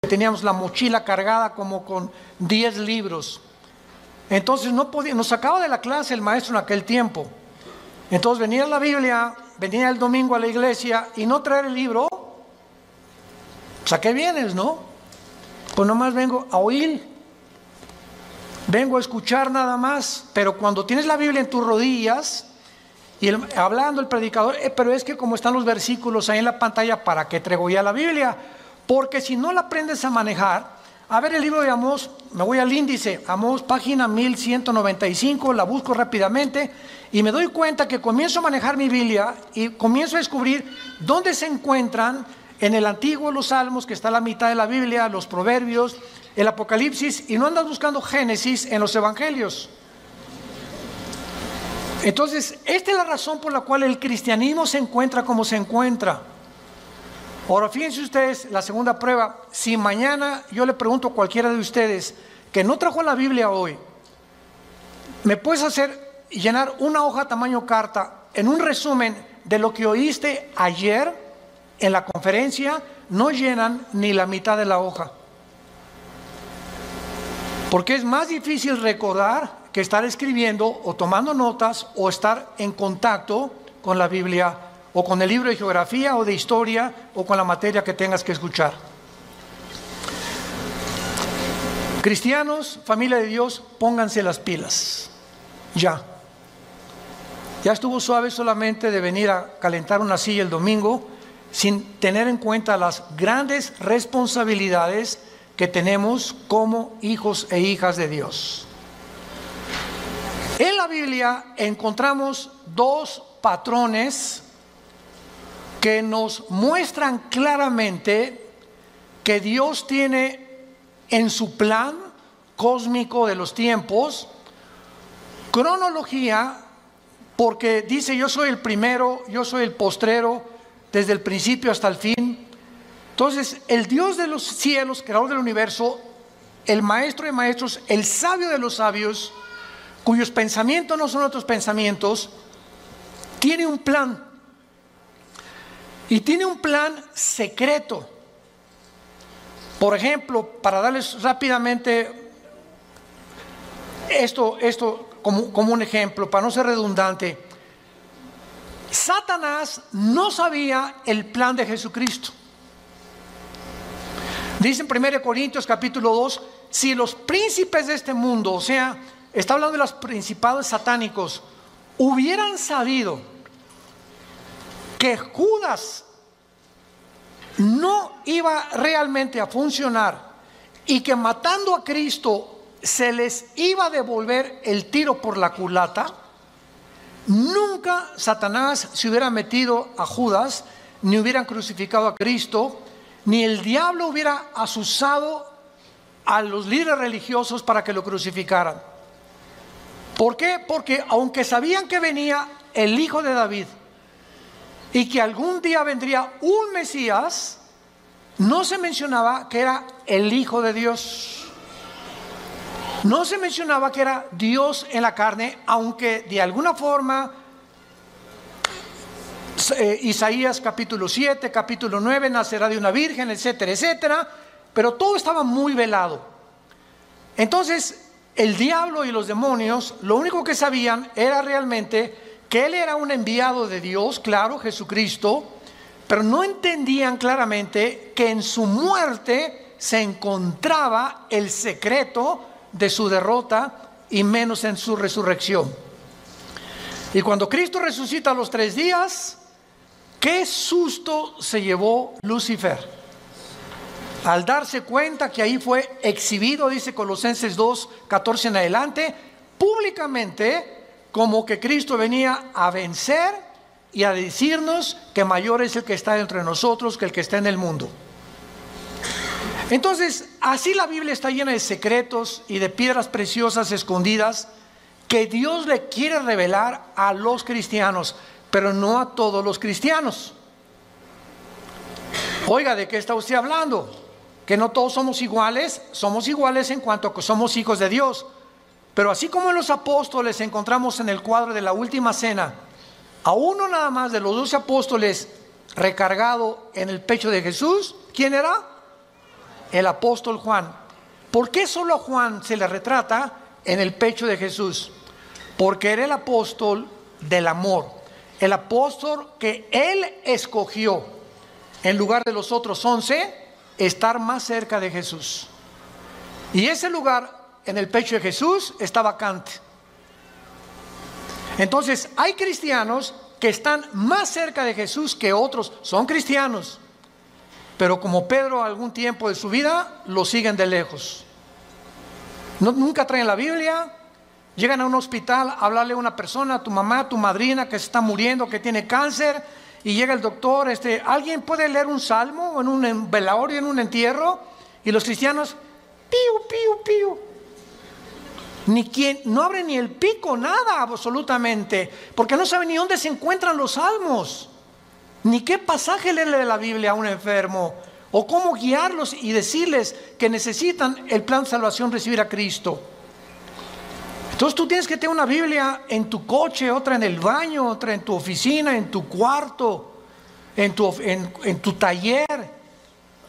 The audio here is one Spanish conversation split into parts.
teníamos la mochila cargada como con 10 libros. Entonces nos sacaba de la clase el maestro en aquel tiempo. Entonces venía la Biblia, venía el domingo a la iglesia y no traer el libro. Pues ¿a qué vienes, no? Pues nomás vengo a oír, vengo a escuchar nada más. Pero cuando tienes la Biblia en tus rodillas y hablando el predicador, pero es que como están los versículos ahí en la pantalla, ¿para qué traigo ya la Biblia? Porque si no la aprendes a manejar, a ver el libro de Amós, me voy al índice, Amós página 1195, la busco rápidamente y me doy cuenta que comienzo a manejar mi Biblia y comienzo a descubrir dónde se encuentran en el Antiguo los Salmos, que está a la mitad de la Biblia, los Proverbios, el Apocalipsis, y no andas buscando Génesis en los Evangelios. Entonces, esta es la razón por la cual el cristianismo se encuentra como se encuentra. Ahora, fíjense ustedes, la segunda prueba, si mañana yo le pregunto a cualquiera de ustedes que no trajo la Biblia hoy, ¿me puedes llenar una hoja tamaño carta en un resumen de lo que oíste ayer en la conferencia? No llenan ni la mitad de la hoja. Porque es más difícil recordar que estar escribiendo o tomando notas o estar en contacto con la Biblia o con el libro de geografía o de historia o con la materia que tengas que escuchar. Cristianos, familia de Dios, pónganse las pilas. Ya estuvo suave solamente de venir a calentar una silla el domingo sin tener en cuenta las grandes responsabilidades que tenemos como hijos e hijas de Dios. En la Biblia encontramos dos patrones que nos muestran claramente que Dios tiene en su plan cósmico de los tiempos cronología, porque dice: yo soy el primero, yo soy el postrero, desde el principio hasta el fin. Entonces, el Dios de los cielos, creador del universo, el maestro de maestros, el sabio de los sabios, cuyos pensamientos no son otros pensamientos, tiene un plan. Y tiene un plan secreto. Por ejemplo, para darles rápidamente esto como un ejemplo, para no ser redundante, Satanás no sabía el plan de Jesucristo. Dice en 1 Corintios capítulo 2, si los príncipes de este mundo, o sea, está hablando de los principados satánicos, hubieran sabido que Judas no iba realmente a funcionar y que matando a Cristo se les iba a devolver el tiro por la culata, nunca Satanás se hubiera metido a Judas, ni hubieran crucificado a Cristo, ni el diablo hubiera asusado a los líderes religiosos para que lo crucificaran. ¿Por qué? Porque aunque sabían que venía el hijo de David y que algún día vendría un Mesías, no se mencionaba que era el Hijo de Dios. No se mencionaba que era Dios en la carne, aunque de alguna forma Isaías capítulo 7, capítulo 9, nacerá de una virgen, etcétera, etcétera, pero todo estaba muy velado. Entonces, el diablo y los demonios, lo único que sabían era realmente que él era un enviado de Dios, claro, Jesucristo, pero no entendían claramente que en su muerte se encontraba el secreto de su derrota y menos en su resurrección. Y cuando Cristo resucita a los 3 días, qué susto se llevó Lucifer al darse cuenta que ahí fue exhibido, dice Colosenses 2, 14 en adelante, públicamente, como que Cristo venía a vencer y a decirnos que mayor es el que está entre nosotros que el que está en el mundo. Entonces, así la Biblia está llena de secretos y de piedras preciosas escondidas que Dios le quiere revelar a los cristianos, pero no a todos los cristianos. Oiga, ¿de qué está usted hablando? Que no todos somos iguales en cuanto a que somos hijos de Dios. Pero así como en los apóstoles encontramos en el cuadro de la última cena a uno nada más de los 12 apóstoles recargado en el pecho de Jesús, ¿quién era? el apóstol Juan. ¿Por qué solo a Juan se le retrata en el pecho de Jesús? Porque era el apóstol del amor, el apóstol que él escogió en lugar de los otros 11, estar más cerca de Jesús. Y ese lugar en el pecho de Jesús está vacante. Entonces hay cristianos que están más cerca de Jesús que otros. Son cristianos, pero como Pedro algún tiempo de su vida lo siguen de lejos. Nunca traen la Biblia. Llegan a un hospital a hablarle a una persona, a tu mamá, a tu madrina que se está muriendo, que tiene cáncer, y llega el doctor, ¿alguien puede leer un salmo en un velorio, en un entierro? Y los cristianos, piu, piu, piu. No abre ni el pico, nada absolutamente, porque no sabe ni dónde se encuentran los salmos, ni qué pasaje leerle de la Biblia a un enfermo, o cómo guiarlos y decirles que necesitan el plan de salvación, recibir a Cristo. Entonces tú tienes que tener una Biblia en tu coche, otra en el baño, otra en tu oficina, en tu cuarto, en tu taller.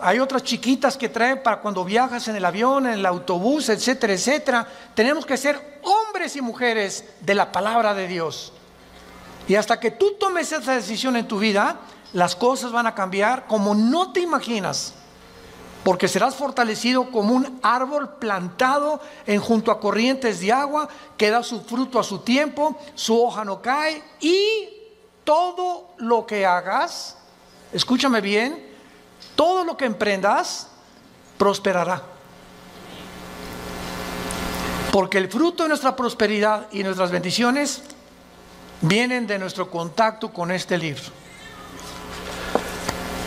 Hay otras chiquitas que traen para cuando viajas en el avión, en el autobús, etcétera, etcétera. Tenemos que ser hombres y mujeres de la palabra de Dios. Y hasta que tú tomes esa decisión en tu vida, las cosas van a cambiar como no te imaginas. Porque serás fortalecido como un árbol plantado junto a corrientes de agua, que da su fruto a su tiempo, su hoja no cae, y todo lo que hagas, escúchame bien, todo lo que emprendas prosperará. Porque el fruto de nuestra prosperidad y nuestras bendiciones vienen de nuestro contacto con este libro.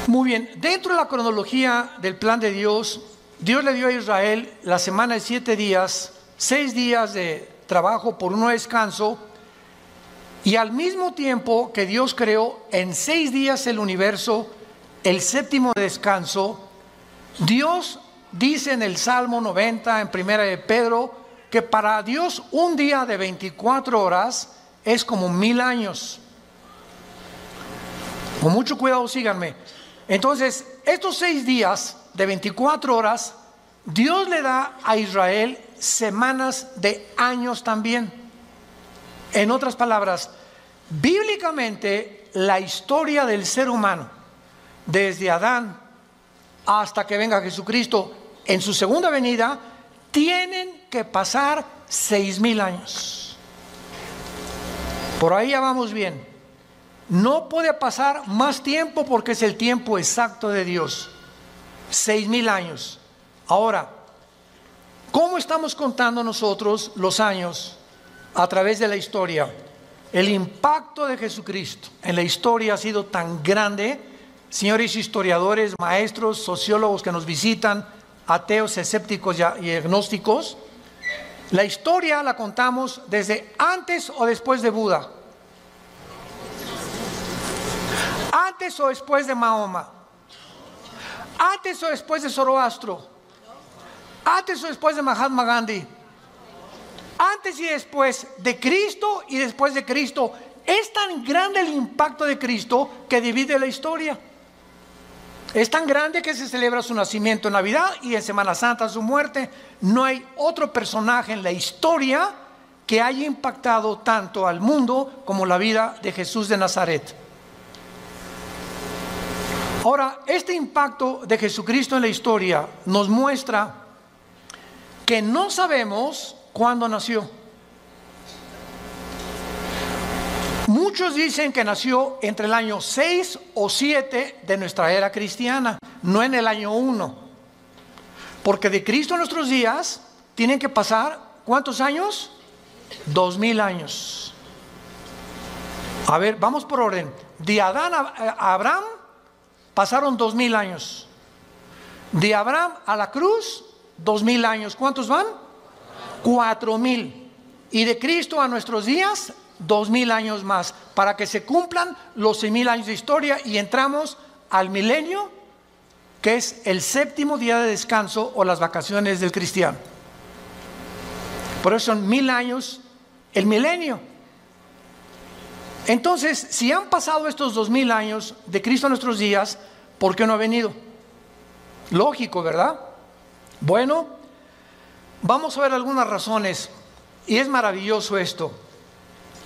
Muy bien, dentro de la cronología del plan de Dios, Dios le dio a Israel la semana de 7 días, 6 días de trabajo por uno de descanso, y al mismo tiempo que Dios creó en 6 días el universo, el séptimo descanso, Dios dice en el Salmo 90, en primera de Pedro, que para Dios un día de 24 horas es como 1000 años. Con mucho cuidado, síganme. Entonces, estos 6 días de 24 horas, Dios le da a Israel semanas de años también. En otras palabras, bíblicamente, la historia del ser humano, desde Adán hasta que venga Jesucristo en su segunda venida, tienen que pasar 6000 años. Por ahí ya vamos bien. No puede pasar más tiempo porque es el tiempo exacto de Dios. 6000 años. Ahora, ¿cómo estamos contando nosotros los años a través de la historia? El impacto de Jesucristo en la historia ha sido tan grande. Señores historiadores, maestros, sociólogos que nos visitan, ateos, escépticos y agnósticos, la historia la contamos desde antes o después de Buda. Antes o después de Mahoma. Antes o después de Zoroastro. Antes o después de Mahatma Gandhi. Antes y después de Cristo y después de Cristo. Es tan grande el impacto de Cristo que divide la historia. Es tan grande que se celebra su nacimiento en Navidad y en Semana Santa su muerte. No hay otro personaje en la historia que haya impactado tanto al mundo como la vida de Jesús de Nazaret. Ahora, este impacto de Jesucristo en la historia nos muestra que no sabemos cuándo nació. Muchos dicen que nació entre el año 6 o 7 de nuestra era cristiana, no en el año 1. Porque de Cristo en nuestros días tienen que pasar, ¿cuántos años? 2000 años. A ver, vamos por orden. De Adán a Abraham pasaron 2000 años. De Abraham a la cruz, 2000 años. ¿Cuántos van? 4000. Y de Cristo a nuestros días, 2000 años más, para que se cumplan los 6000 años de historia y entramos al milenio, que es el séptimo día de descanso o las vacaciones del cristiano. Por eso son 1000 años el milenio. Entonces, si han pasado estos 2000 años de Cristo a nuestros días, ¿por qué no ha venido? Lógico, ¿verdad? Bueno, vamos a ver algunas razones, y es maravilloso esto.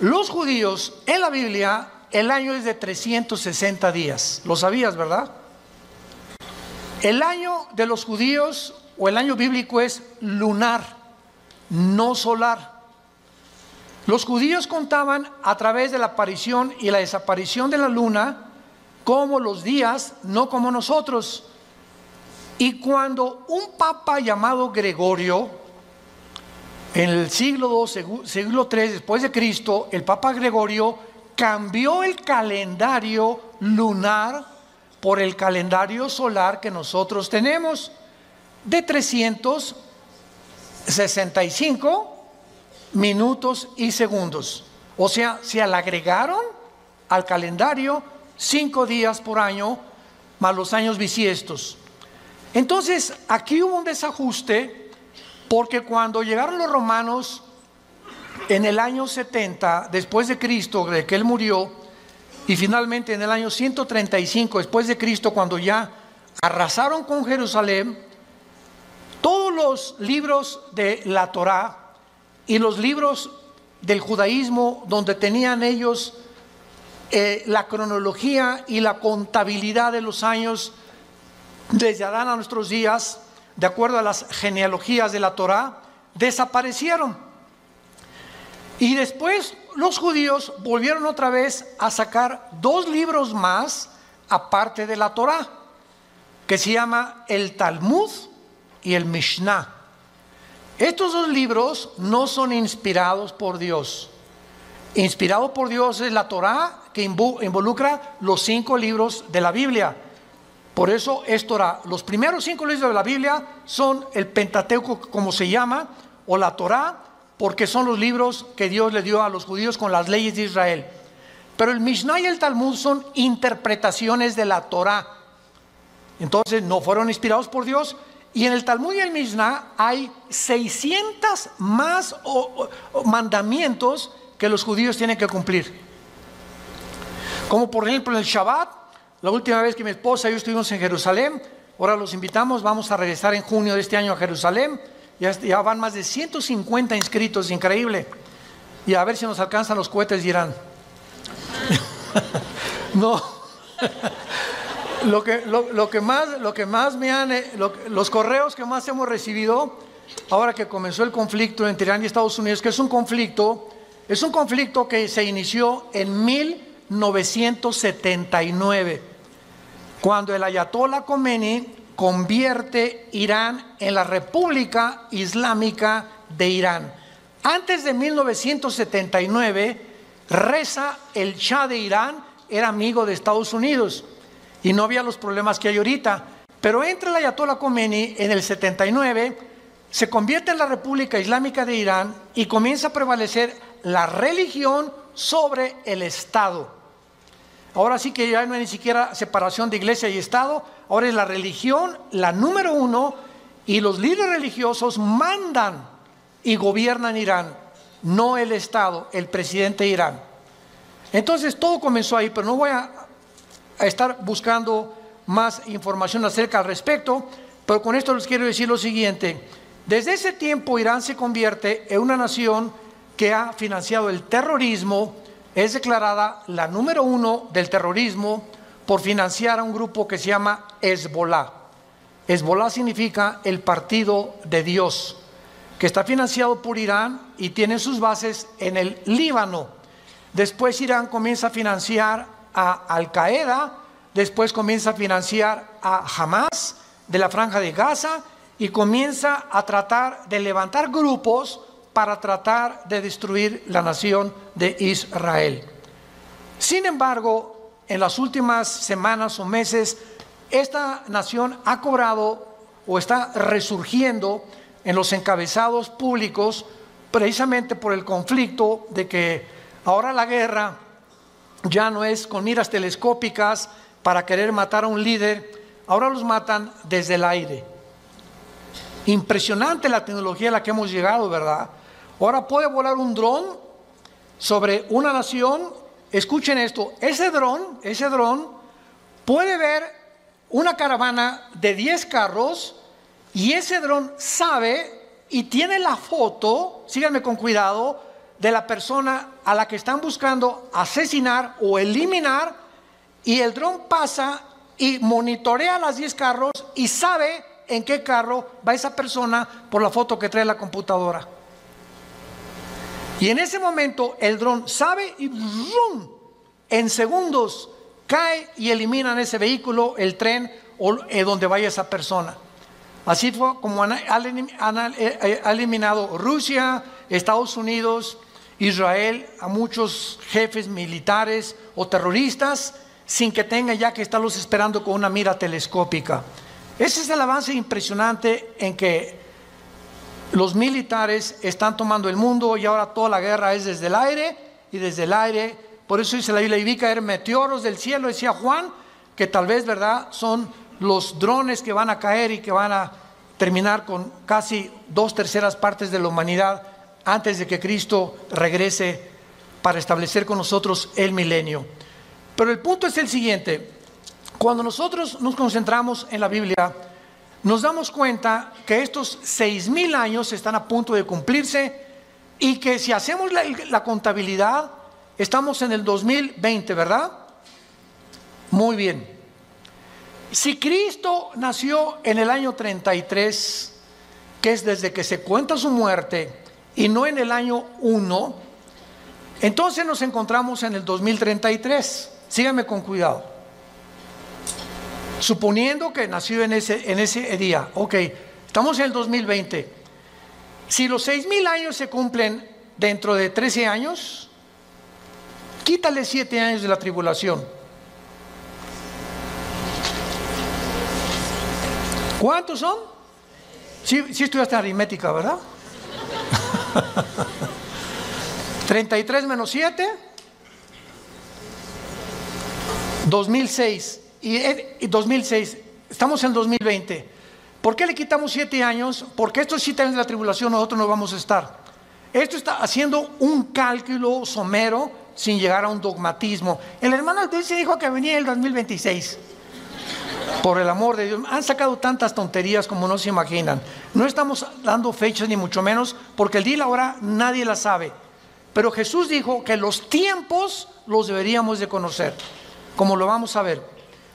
Los judíos, en la Biblia, el año es de 360 días. ¿Lo sabías, verdad? El año de los judíos, o el año bíblico, es lunar, no solar. Los judíos contaban a través de la aparición y la desaparición de la luna como los días, no como nosotros. Y cuando un papa llamado Gregorio, en el siglo II, siglo III después de Cristo, el papa Gregorio cambió el calendario lunar por el calendario solar que nosotros tenemos, de 365 minutos y segundos. O sea, se le agregaron al calendario 5 días por año, más los años bisiestos. Entonces, aquí hubo un desajuste, porque cuando llegaron los romanos en el año 70 después de Cristo, de que él murió, y finalmente en el año 135 después de Cristo, cuando ya arrasaron con Jerusalén, todos los libros de la Torá y los libros del judaísmo, donde tenían ellos la cronología y la contabilidad de los años desde Adán a nuestros días, de acuerdo a las genealogías de la Torá, desaparecieron. Y después los judíos volvieron otra vez a sacar 2 libros más, aparte de la Torá, que se llama el Talmud y el Mishnah. Estos 2 libros no son inspirados por Dios. Inspirado por Dios es la Torá, que involucra los 5 libros de la Biblia. Por eso es Torá. Los primeros 5 libros de la Biblia son el Pentateuco, como se llama, o la Torá, porque son los libros que Dios le dio a los judíos con las leyes de Israel. Pero el Mishnah y el Talmud son interpretaciones de la Torá. Entonces no fueron inspirados por Dios. Y en el Talmud y el Mishnah hay 600 más mandamientos que los judíos tienen que cumplir. Como por ejemplo en el Shabbat. La última vez que mi esposa y yo estuvimos en Jerusalén, ahora los invitamos, vamos a regresar en junio de este año a Jerusalén. Ya van más de 150 inscritos, increíble. Y a ver si nos alcanzan los cohetes de Irán. No. Lo que más me han, los correos que más hemos recibido, ahora que comenzó el conflicto entre Irán y Estados Unidos, que es un conflicto que se inició en 1979, cuando el Ayatollah Khomeini convierte Irán en la República Islámica de Irán. Antes de 1979, Reza, el Shah de Irán, era amigo de Estados Unidos y no había los problemas que hay ahorita. Pero entra el Ayatollah Khomeini en el 79, se convierte en la República Islámica de Irán y comienza a prevalecer la religión sobre el Estado. Ahora sí que ya no hay ni siquiera separación de iglesia y Estado, ahora es la religión la número 1 y los líderes religiosos mandan y gobiernan Irán, no el Estado, el presidente de Irán. Entonces todo comenzó ahí, pero no voy a estar buscando más información acerca al respecto, pero con esto les quiero decir lo siguiente. Desde ese tiempo Irán se convierte en una nación que ha financiado el terrorismo. Es declarada la número 1 del terrorismo por financiar a un grupo que se llama Hezbollah. Hezbollah significa el partido de Dios, que está financiado por Irán y tiene sus bases en el Líbano. Después Irán comienza a financiar a Al Qaeda, después comienza a financiar a Hamas de la Franja de Gaza y comienza a tratar de levantar grupos para tratar de destruir la nación de Israel. Sin embargo, en las últimas semanas o meses, esta nación ha cobrado o está resurgiendo en los encabezados públicos, precisamente por el conflicto de que ahora la guerra ya no es con miras telescópicas para querer matar a un líder, ahora los matan desde el aire. Impresionante la tecnología a la que hemos llegado, ¿verdad? Ahora puede volar un dron sobre una nación. Escuchen esto, ese dron puede ver una caravana de 10 carros y ese dron sabe y tiene la foto, síganme con cuidado, de la persona a la que están buscando asesinar o eliminar, y el dron pasa y monitorea las 10 carros y sabe en qué carro va esa persona por la foto que trae la computadora. Y en ese momento el dron sabe y ¡rum!, en segundos cae y eliminan ese vehículo, el tren o donde vaya esa persona. Así fue como ha eliminado Rusia, Estados Unidos, Israel a muchos jefes militares o terroristas sin que tengan ya que estarlos esperando con una mira telescópica. Ese es el avance impresionante en que los militares están tomando el mundo, y ahora toda la guerra es desde el aire, y desde el aire, por eso dice la Biblia, y vi caer meteoros del cielo, decía Juan, que tal vez, ¿verdad?, son los drones que van a caer y que van a terminar con casi 2/3 partes de la humanidad antes de que Cristo regrese para establecer con nosotros el milenio. Pero el punto es el siguiente: cuando nosotros nos concentramos en la Biblia, nos damos cuenta que estos 6,000 años están a punto de cumplirse, y que si hacemos la contabilidad, estamos en el 2020, ¿verdad? Muy bien. Si Cristo nació en el año 33, que es desde que se cuenta su muerte, y no en el año 1, entonces nos encontramos en el 2033. Síganme con cuidado. Suponiendo que nació en ese día, ok, estamos en el 2020. Si los 6,000 años se cumplen dentro de 13 años, quítale 7 años de la tribulación. ¿Cuántos son? Sí estudiaste aritmética, ¿verdad? 33 menos 7, 2006. Y 2006, estamos en 2020. ¿Por qué le quitamos 7 años? Porque estos 7 años de la tribulación nosotros no vamos a estar. Esto está haciendo un cálculo somero sin llegar a un dogmatismo. El hermano Altuve dijo que venía el 2026. Por el amor de Dios, han sacado tantas tonterías como no se imaginan. No estamos dando fechas ni mucho menos, porque el día y la hora nadie la sabe. Pero Jesús dijo que los tiempos los deberíamos de conocer, como lo vamos a ver.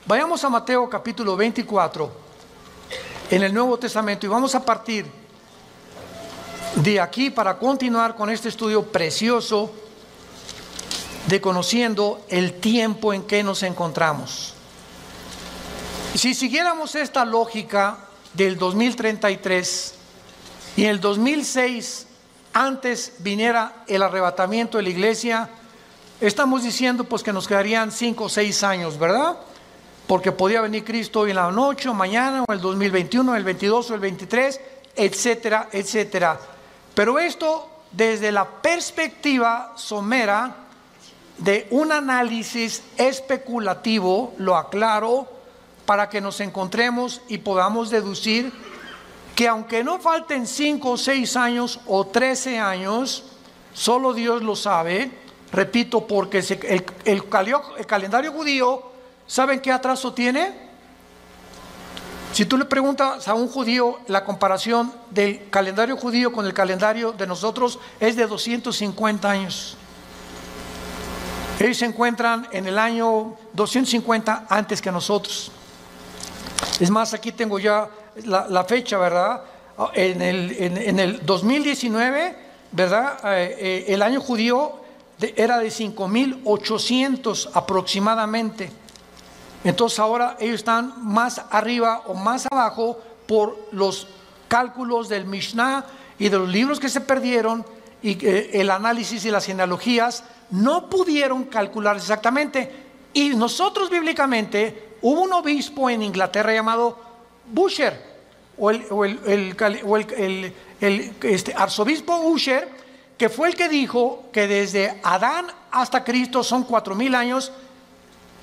Vayamos a Mateo capítulo 24 en el Nuevo Testamento, y vamos a partir de aquí para continuar con este estudio precioso de conociendo el tiempo en que nos encontramos. Si siguiéramos esta lógica del 2033 y en el 2006 antes viniera el arrebatamiento de la iglesia, estamos diciendo pues que nos quedarían 5 o 6 años, ¿verdad? Porque podía venir Cristo hoy en la noche o mañana, o el 2021, el 22 o el 23, etcétera, etcétera. Pero esto desde la perspectiva somera de un análisis especulativo, lo aclaro, para que nos encontremos y podamos deducir que aunque no falten 5 o 6 años o 13 años, solo Dios lo sabe, repito, porque el calendario judío, ¿saben qué atraso tiene? Si tú le preguntas a un judío, la comparación del calendario judío con el calendario de nosotros es de 250 años. Ellos se encuentran en el año 250 antes que nosotros. Es más, aquí tengo ya la fecha, ¿verdad? En el 2019, ¿verdad? El año judío era de 5,800 aproximadamente. Entonces ahora ellos están más arriba o más abajo por los cálculos del Mishnah y de los libros que se perdieron, y el análisis y las genealogías no pudieron calcular exactamente. Y nosotros bíblicamente, hubo un obispo en Inglaterra llamado Busher, arzobispo Busher, que fue el que dijo que desde Adán hasta Cristo son 4,000 años.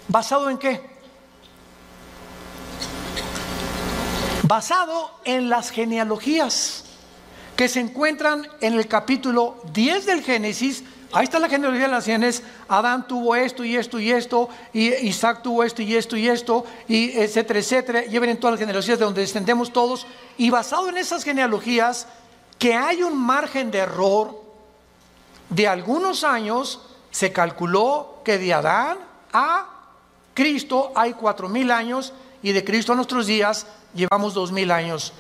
¿Basado en qué? Basado en las genealogías que se encuentran en el capítulo 10 del Génesis Ahí está la genealogía de las naciones. Adán tuvo esto y esto y esto, y Isaac tuvo esto y esto y esto, y etcétera, etcétera. Y vienen todas las genealogías de donde descendemos todos. Y basado en esas genealogías, que hay un margen de error de algunos años, se calculó que de Adán a Cristo hay 4,000 años, y de Cristo a nuestros días llevamos 2,000 años.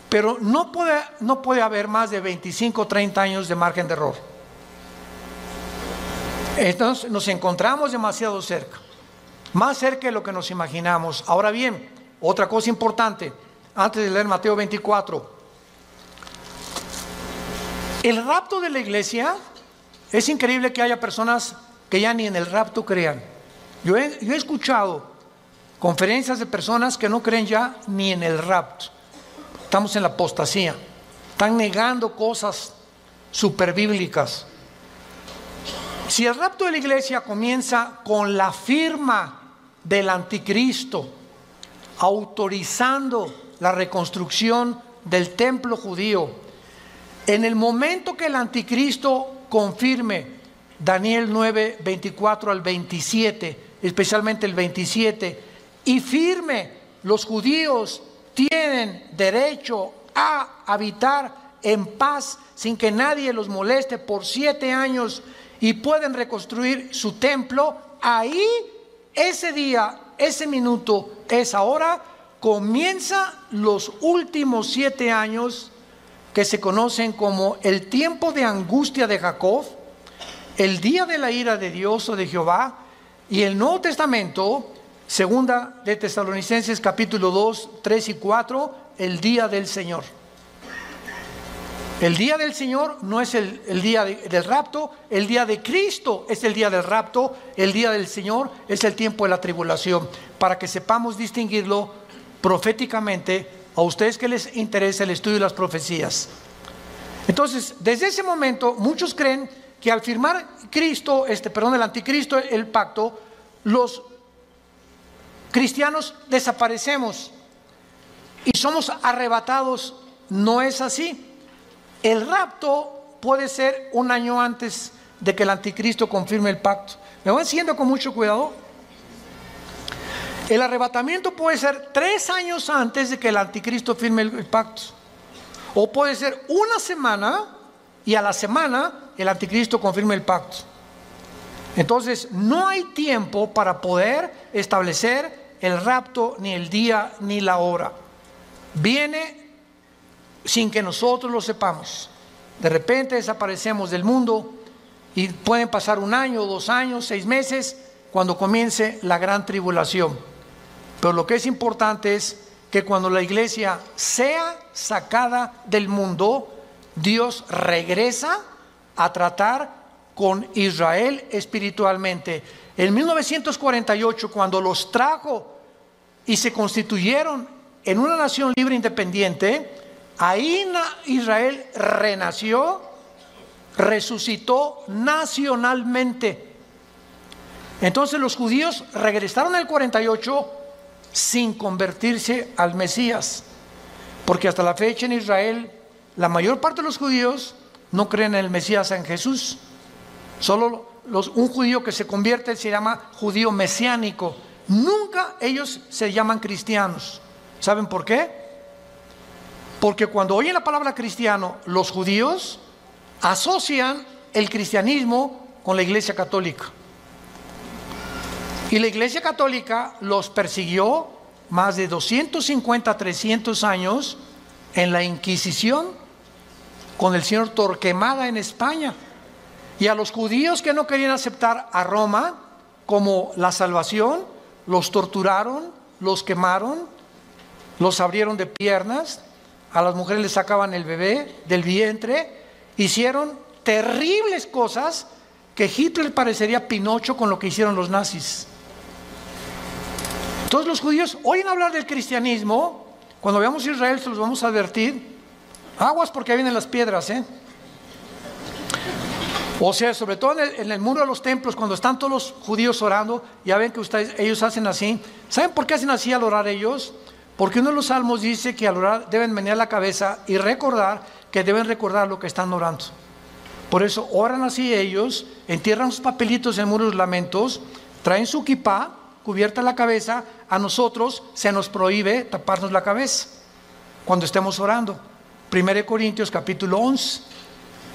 Pero no puede haber más de 25 o 30 años de margen de error. Entonces nos encontramos demasiado cerca, más cerca de lo que nos imaginamos. Ahora bien, otra cosa importante, antes de leer Mateo 24. El rapto de la iglesia, es increíble que haya personas que ya ni en el rapto crean. Yo he escuchado conferencias de personas que no creen ya ni en el rapto. Estamos en la apostasía. Están negando cosas superbíblicas. Si el rapto de la iglesia comienza con la firma del anticristo, autorizando la reconstrucción del templo judío, en el momento que el anticristo confirme Daniel 9, 24 al 27, especialmente el 27, y firme, los judíos tienen derecho a habitar en paz sin que nadie los moleste por 7 años y pueden reconstruir su templo, ahí, ese día, ese minuto, esa hora, comienza los últimos 7 años que se conocen como el tiempo de angustia de Jacob, el día de la ira de Dios o de Jehová, y el Nuevo Testamento, segunda de Tesalonicenses capítulo 2, 3 y 4, el día del Señor. El día del Señor no es el día del rapto, el día de Cristo es el día del rapto, el día del Señor es el tiempo de la tribulación, para que sepamos distinguirlo proféticamente a ustedes que les interesa el estudio de las profecías. Entonces, desde ese momento, muchos creen que al firmar el anticristo, el pacto, los cristianos desaparecemos y somos arrebatados. No es así. El rapto puede ser 1 año antes de que el anticristo confirme el pacto. ¿Me van siguiendo con mucho cuidado? El arrebatamiento puede ser 3 años antes de que el anticristo firme el pacto. O puede ser 1 semana y a la semana el anticristo confirme el pacto. Entonces no hay tiempo para poder establecer el rapto, ni el día ni la hora. Viene sin que nosotros lo sepamos. De repente desaparecemos del mundo y pueden pasar 1 año, 2 años, 6 meses cuando comience la gran tribulación. Pero lo que es importante es que cuando la iglesia sea sacada del mundo, Dios regresa a tratar con Israel espiritualmente. En 1948, cuando los trajo y se constituyeron en una nación libre e independiente, ahí Israel renació, resucitó nacionalmente. Entonces los judíos regresaron en el 48 sin convertirse al Mesías, porque hasta la fecha en Israel la mayor parte de los judíos no creen en el Mesías, en Jesús. Solo un judío que se convierte se llama judío mesiánico. Nunca ellos se llaman cristianos. ¿Saben por qué? Porque cuando oyen la palabra cristiano, los judíos asocian el cristianismo con la Iglesia Católica. Y la Iglesia Católica los persiguió más de 250, 300 años en la Inquisición con el señor Torquemada en España. Y a los judíos que no querían aceptar a Roma como la salvación, los torturaron, los quemaron, los abrieron de piernas, a las mujeres les sacaban el bebé del vientre, hicieron terribles cosas que Hitler parecería Pinocho con lo que hicieron los nazis. Entonces los judíos oyen hablar del cristianismo. Cuando veamos Israel se los vamos a advertir: aguas porque vienen las piedras, O sea, sobre todo en el muro de los templos, cuando están todos los judíos orando, ya ven que ellos hacen así. ¿Saben por qué hacen así al orar ellos? Porque uno de los salmos dice que al orar deben menear la cabeza y recordar que deben recordar lo que están orando. Por eso oran así ellos, entierran sus papelitos en el muro de los lamentos, traen su kipá, cubierta la cabeza. A nosotros se nos prohíbe taparnos la cabeza cuando estemos orando. 1 Corintios capítulo 11.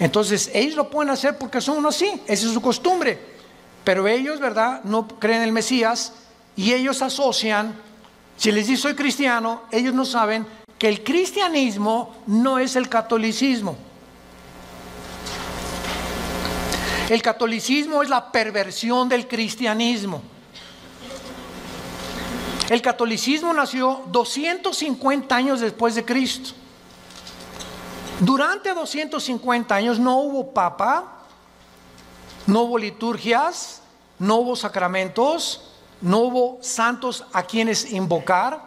Entonces ellos lo pueden hacer porque son así, esa es su costumbre. Pero ellos, ¿verdad?, no creen en el Mesías y ellos asocian, si les dice soy cristiano, ellos no saben que el cristianismo no es el catolicismo. El catolicismo es la perversión del cristianismo. El catolicismo nació 250 años después de Cristo. Durante 250 años no hubo papa, no hubo liturgias, no hubo sacramentos, no hubo santos a quienes invocar.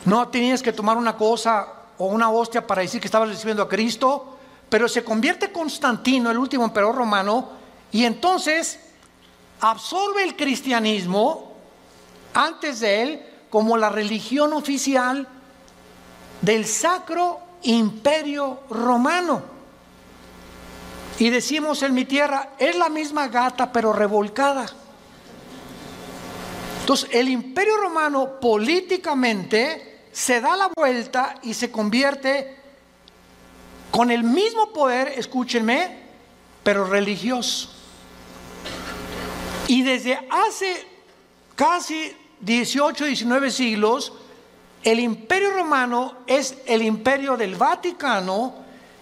No tenías que tomar una cosa o una hostia para decir que estabas recibiendo a Cristo. Pero se convierte Constantino, el último emperador romano, y entonces absorbe el cristianismo antes de él como la religión oficial del Sacro Imperio Romano. Y decimos en mi tierra, es la misma gata pero revolcada. Entonces el Imperio Romano políticamente se da la vuelta y se convierte con el mismo poder, escúchenme, pero religioso. Y desde hace casi 18, 19 siglos, el Imperio Romano es el imperio del Vaticano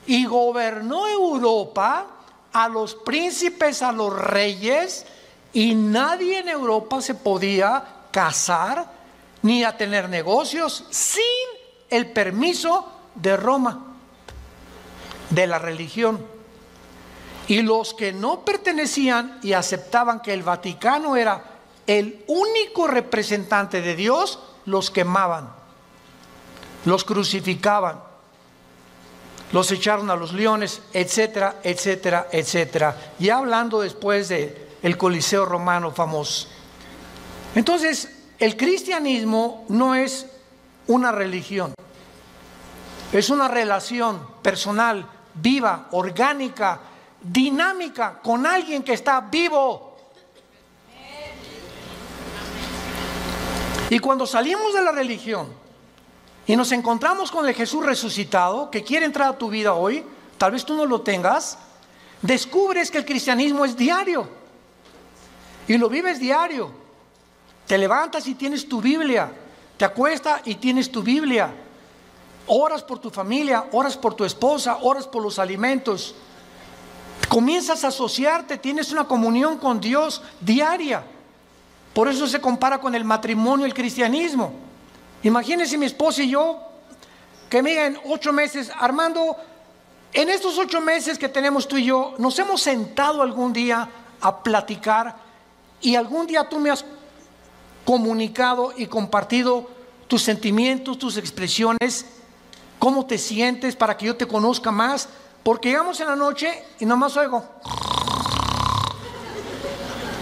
y gobernó Europa, a los príncipes, a los reyes, y nadie en Europa se podía casar ni a tener negocios sin el permiso de Roma, de la religión. Y los que no pertenecían y aceptaban que el Vaticano era el único representante de Dios, los quemaban, los crucificaban, los echaron a los leones, etcétera, etcétera, etcétera. Ya hablando después del Coliseo romano famoso. Entonces, el cristianismo no es una religión, es una relación personal, viva, orgánica, dinámica, con alguien que está vivo. Y cuando salimos de la religión y nos encontramos con el Jesús resucitado, que quiere entrar a tu vida hoy, tal vez tú no lo tengas, descubres que el cristianismo es diario. Y lo vives diario. Te levantas y tienes tu Biblia. Te acuestas y tienes tu Biblia. Oras por tu familia, oras por tu esposa, oras por los alimentos. Comienzas a asociarte, tienes una comunión con Dios diaria. Por eso se compara con el matrimonio, el cristianismo. Imagínense mi esposa y yo, que me digan 8 meses, Armando, en estos 8 meses que tenemos tú y yo, nos hemos sentado algún día a platicar y algún día tú me has comunicado y compartido tus sentimientos, tus expresiones, cómo te sientes para que yo te conozca más, porque llegamos en la noche y nomás oigo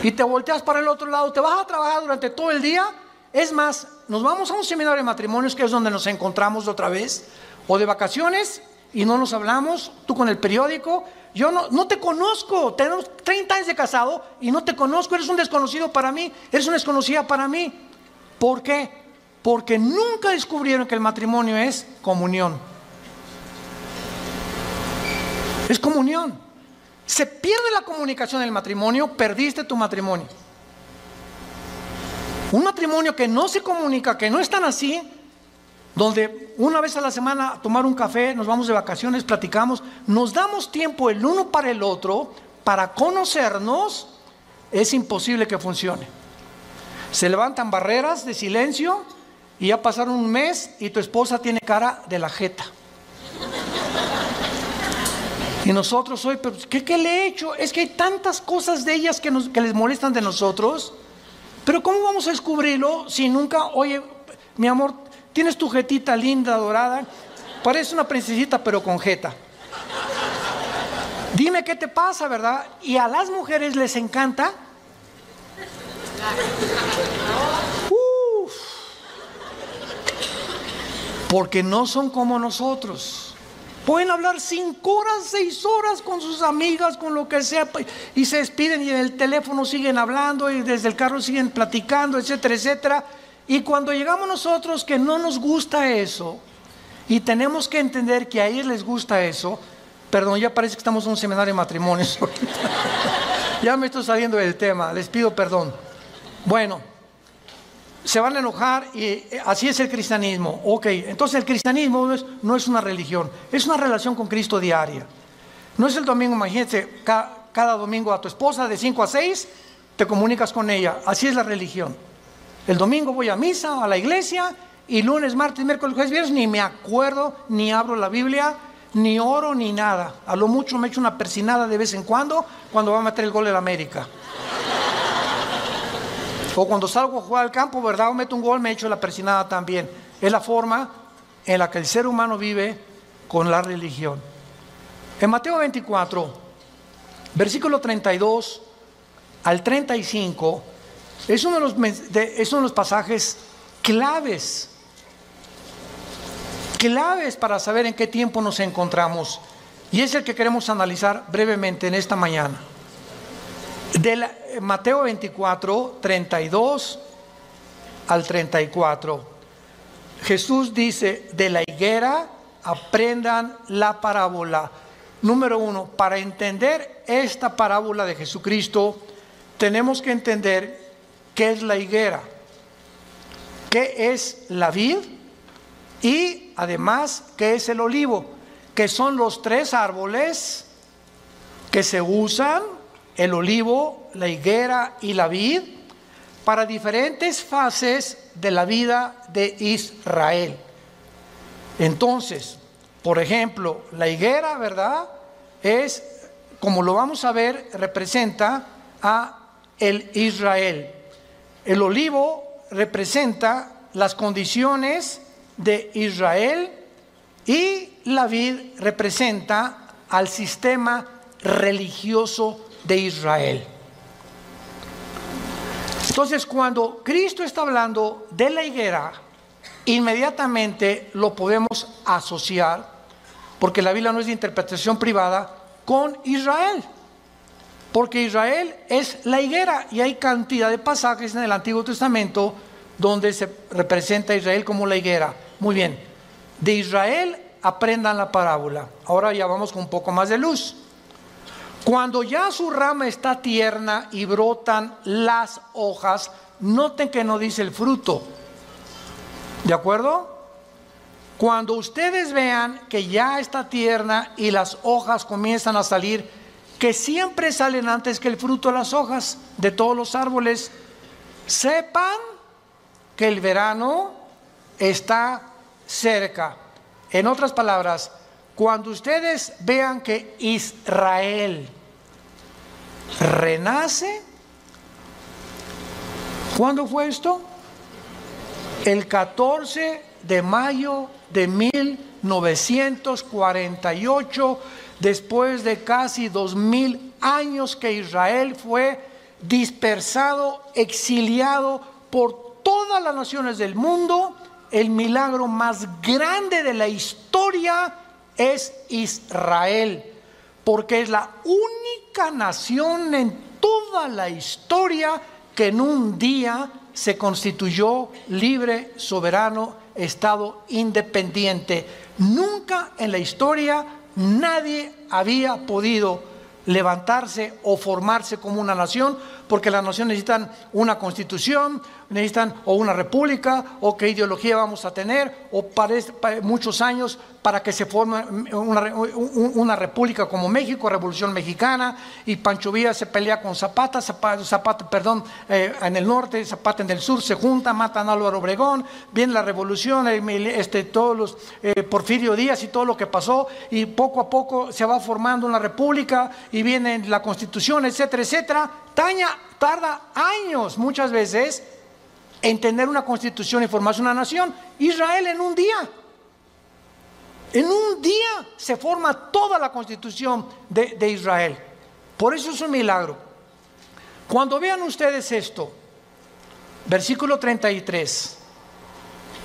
y te volteas para el otro lado, te vas a trabajar durante todo el día. Es más, nos vamos a un seminario de matrimonios, que es donde nos encontramos otra vez, o de vacaciones, y no nos hablamos, tú con el periódico. Yo no te conozco, tenemos 30 años de casado y no te conozco, eres un desconocido para mí, eres una desconocida para mí. ¿Por qué? Porque nunca descubrieron que el matrimonio es comunión. Es comunión. Se pierde la comunicación en el matrimonio, perdiste tu matrimonio. Un matrimonio que no se comunica, que no es tan así, donde una vez a la semana a tomar un café, nos vamos de vacaciones, platicamos, nos damos tiempo el uno para el otro, para conocernos, es imposible que funcione. Se levantan barreras de silencio y ya pasaron un mes y tu esposa tiene cara de la jeta. Y nosotros hoy, ¿qué le he hecho? Es que hay tantas cosas de ellas que les molestan de nosotros. Pero ¿cómo vamos a descubrirlo si nunca, oye, mi amor, tienes tu jetita linda, dorada, parece una princesita pero con jeta? Dime qué te pasa, ¿verdad? Y a las mujeres les encanta. Porque no son como nosotros. Pueden hablar 5 horas, 6 horas con sus amigas, con lo que sea, y se despiden y en el teléfono siguen hablando y desde el carro siguen platicando, etcétera, etcétera. Y cuando llegamos nosotros que no nos gusta eso, y tenemos que entender que a ellos les gusta eso, perdón, ya parece que estamos en un seminario de matrimonios. Ya me estoy saliendo del tema, les pido perdón. Bueno, se van a enojar y así es el cristianismo. Ok, entonces el cristianismo no es una religión, es una relación con Cristo diaria. No es el domingo, imagínate, cada domingo a tu esposa de 5 a 6 te comunicas con ella. Así es la religión. El domingo voy a misa, a la iglesia, y lunes, martes, miércoles, jueves, viernes ni me acuerdo, ni abro la Biblia, ni oro, ni nada. A lo mucho me echo una persinada de vez en cuando va a meter el gol en América. O cuando salgo a jugar al campo, ¿verdad? O meto un gol, me echo la persinada también. Es la forma en la que el ser humano vive con la religión. En Mateo 24, versículo 32 al 35, es uno de los pasajes claves para saber en qué tiempo nos encontramos. Y es el que queremos analizar brevemente en esta mañana. Mateo 24, 32 al 34. Jesús dice, de la higuera aprendan la parábola. Número 1, para entender esta parábola de Jesucristo, tenemos que entender qué es la higuera, qué es la vid y además qué es el olivo, que son los 3 árboles que se usan, el olivo, la higuera y la vid, para diferentes fases de la vida de Israel. Entonces, por ejemplo, la higuera, ¿verdad? Es, como lo vamos a ver, representa a el Israel. El olivo representa las condiciones de Israel y la vid representa al sistema religioso de Israel. Entonces, cuando Cristo está hablando de la higuera, inmediatamente lo podemos asociar, porque la Biblia no es de interpretación privada, con Israel, porque Israel es la higuera y hay cantidad de pasajes en el Antiguo Testamento donde se representa a Israel como la higuera. Muy bien, de Israel aprendan la parábola. Ahora ya vamos con un poco más de luz. Cuando ya su rama está tierna y brotan las hojas, noten que no dice el fruto. ¿De acuerdo? Cuando ustedes vean que ya está tierna y las hojas comienzan a salir, que siempre salen antes que el fruto de las hojas de todos los árboles, sepan que el verano está cerca. En otras palabras, cuando ustedes vean que Israel renace, ¿cuándo fue esto? El 14 de mayo de 1948, después de casi 2000 años que Israel fue dispersado, exiliado por todas las naciones del mundo. El milagro más grande de la historia es Israel, porque es la única nación en toda la historia que en un día se constituyó libre, soberano, estado independiente. Nunca en la historia nadie había podido levantarse o formarse como una nación, porque las naciones necesitan una constitución, necesitan o una república, o qué ideología vamos a tener, o para muchos años para que se forme una república como México, Revolución Mexicana, y Pancho Villa se pelea con Zapata, en el norte, Zapata en el sur, se junta, matan a Álvaro Obregón, viene la revolución, todos los Porfirio Díaz y todo lo que pasó, y poco a poco se va formando una república, y viene la constitución, etcétera, etcétera. Tarda años muchas veces en tener una constitución y formarse una nación. Israel en un día se forma toda la constitución de Israel. Por eso es un milagro. Cuando vean ustedes esto, versículo 33,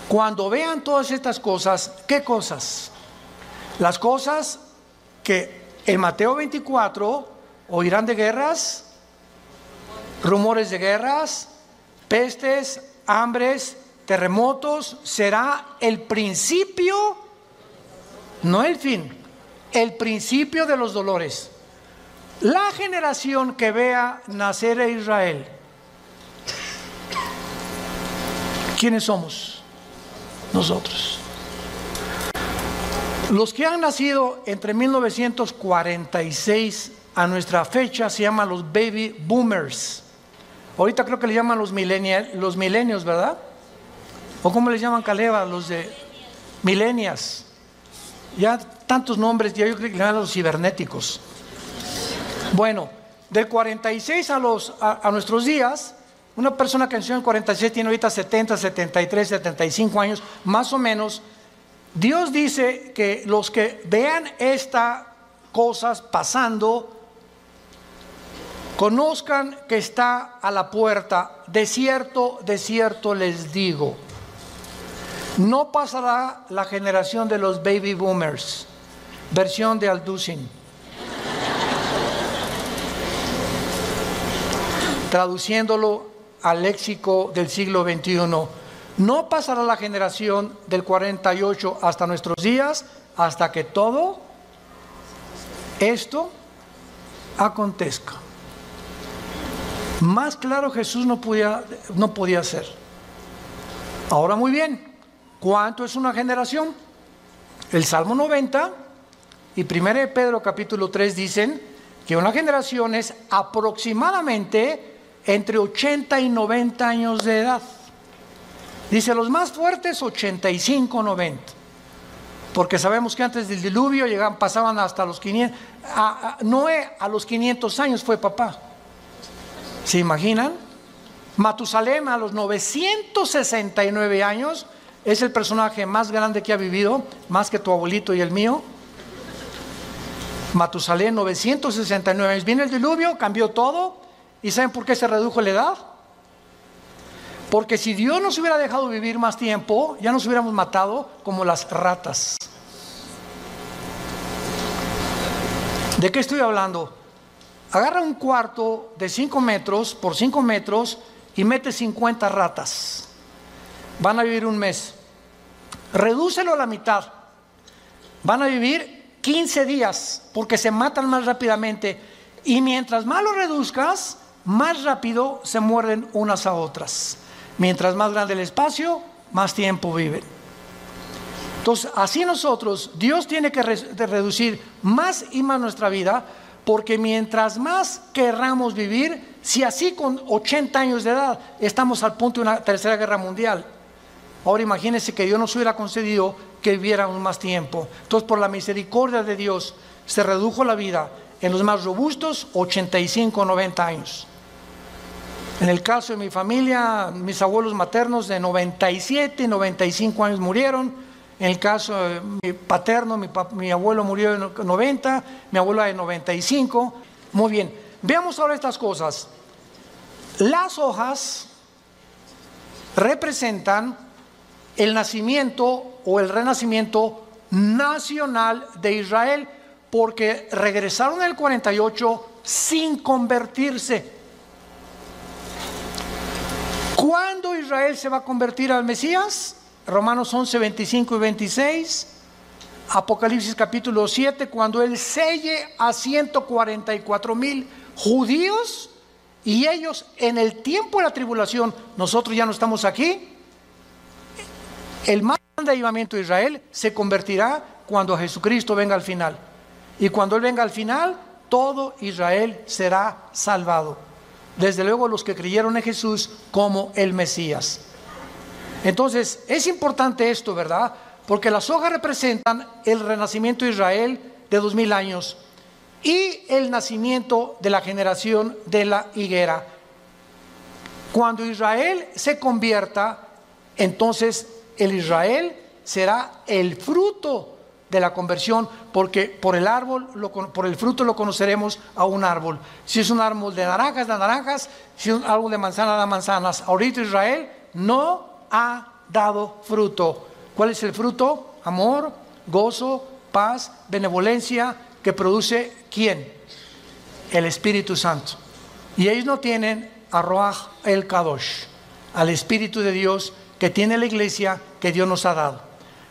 cuando vean todas estas cosas, ¿qué cosas? Las cosas que en Mateo 24 oirán de guerras, rumores de guerras, pestes, hambres, terremotos, será el principio, no el fin, el principio de los dolores. La generación que vea nacer a Israel, ¿quiénes somos? Nosotros. Los que han nacido entre 1946 a nuestra fecha se llaman los baby boomers. Ahorita creo que le llaman los millennials, ¿verdad? ¿O cómo les llaman, Caleva? Los de millennials. Ya tantos nombres, ya yo creo que le llaman los cibernéticos. Bueno, del 46 a nuestros días, una persona que nació en 46 tiene ahorita 70, 73, 75 años, más o menos. Dios dice que los que vean estas cosas pasando, conozcan que está a la puerta. De cierto les digo, no pasará la generación de los baby boomers. Versión de Alducin. Traduciéndolo al léxico del siglo XXI. No pasará la generación del 48 hasta nuestros días, hasta que todo esto acontezca. Más claro Jesús no podía ser. Ahora muy bien, ¿cuánto es una generación? El Salmo 90 y 1 de Pedro capítulo 3 dicen que una generación es aproximadamente entre 80 y 90 años de edad. Dice los más fuertes 85, 90. Porque sabemos que antes del diluvio pasaban hasta los 500. Noé a los 500 años fue papá. ¿Se imaginan? Matusalem a los 969 años es el personaje más grande que ha vivido, más que tu abuelito y el mío. Matusalem, 969 años. Viene el diluvio, cambió todo. ¿Y saben por qué se redujo la edad? Porque si Dios nos hubiera dejado vivir más tiempo, ya nos hubiéramos matado como las ratas. ¿De qué estoy hablando? Agarra un cuarto de 5 metros por 5 metros y mete 50 ratas. Van a vivir un mes. Redúcelo a la mitad. Van a vivir 15 días porque se matan más rápidamente. Y mientras más lo reduzcas, más rápido se muerden unas a otras. Mientras más grande el espacio, más tiempo viven. Entonces, así nosotros, Dios tiene que reducir más y más nuestra vida, porque mientras más querramos vivir, si así con 80 años de edad estamos al punto de una tercera guerra mundial, ahora imagínense que Dios nos hubiera concedido que viviéramos más tiempo. Entonces, por la misericordia de Dios, se redujo la vida en los más robustos, 85, 90 años. En el caso de mi familia, mis abuelos maternos de 97, 95 años murieron. En el caso de mi paterno, mi abuelo murió de 90, mi abuela de 95. Muy bien, veamos ahora estas cosas. Las hojas representan el nacimiento o el renacimiento nacional de Israel, porque regresaron en el 48 sin convertirse. ¿Cuándo Israel se va a convertir al Mesías? Romanos 11, 25 y 26. Apocalipsis capítulo 7, cuando Él selle a 144,000 judíos, y ellos en el tiempo de la tribulación, nosotros ya no estamos aquí. El más grande avivamiento de Israel se convertirá cuando Jesucristo venga al final. Y cuando Él venga al final, todo Israel será salvado. Desde luego los que creyeron en Jesús como el Mesías. Entonces es importante esto, ¿verdad? Porque las hojas representan el renacimiento de Israel de 2000 años y el nacimiento de la generación de la higuera. Cuando Israel se convierta, entonces el Israel será el fruto de la conversión, porque por el fruto lo conoceremos a un árbol. Si es un árbol de naranjas, da naranjas; si es un árbol de manzana, da manzanas. Ahorita Israel no ha dado fruto. ¿Cuál es el fruto? Amor, gozo, paz, benevolencia, que produce ¿quién? El Espíritu Santo. Y ellos no tienen a Ruach el Kadosh, al Espíritu de Dios que tiene la iglesia que Dios nos ha dado.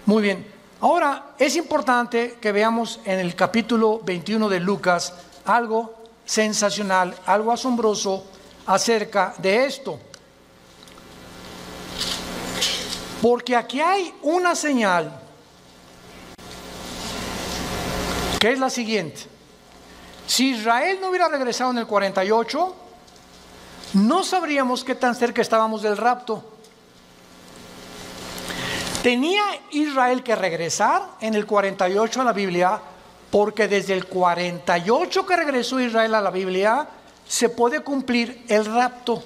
Muy bien, ahora es importante que veamos en el capítulo 21 de Lucas algo sensacional, algo asombroso acerca de esto. Porque aquí hay una señal que es la siguiente. Si Israel no hubiera regresado en el 48, no sabríamos qué tan cerca estábamos del rapto. Tenía Israel que regresar en el 48 a la Biblia, porque desde el 48 que regresó Israel a la Biblia, se puede cumplir el rapto.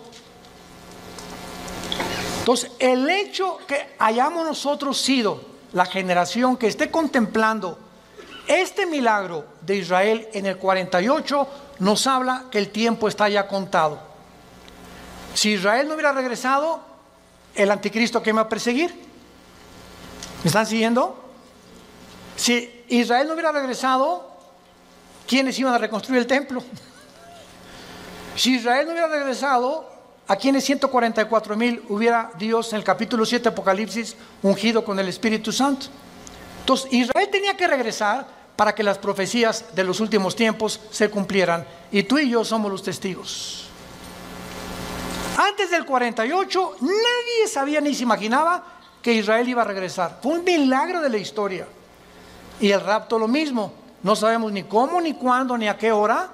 Entonces, el hecho que hayamos nosotros sido la generación que esté contemplando este milagro de Israel en el 48, nos habla que el tiempo está ya contado. Si Israel no hubiera regresado, el anticristo que me va a perseguir. ¿Me están siguiendo? Si Israel no hubiera regresado, ¿quiénes iban a reconstruir el templo? Si Israel no hubiera regresado, ¿a quiénes 144,000 hubiera Dios en el capítulo 7 de Apocalipsis ungido con el Espíritu Santo? Entonces Israel tenía que regresar para que las profecías de los últimos tiempos se cumplieran. Y tú y yo somos los testigos. Antes del 48, nadie sabía ni se imaginaba que Israel iba a regresar. Fue un milagro de la historia. Y el rapto lo mismo. No sabemos ni cómo, ni cuándo, ni a qué hora,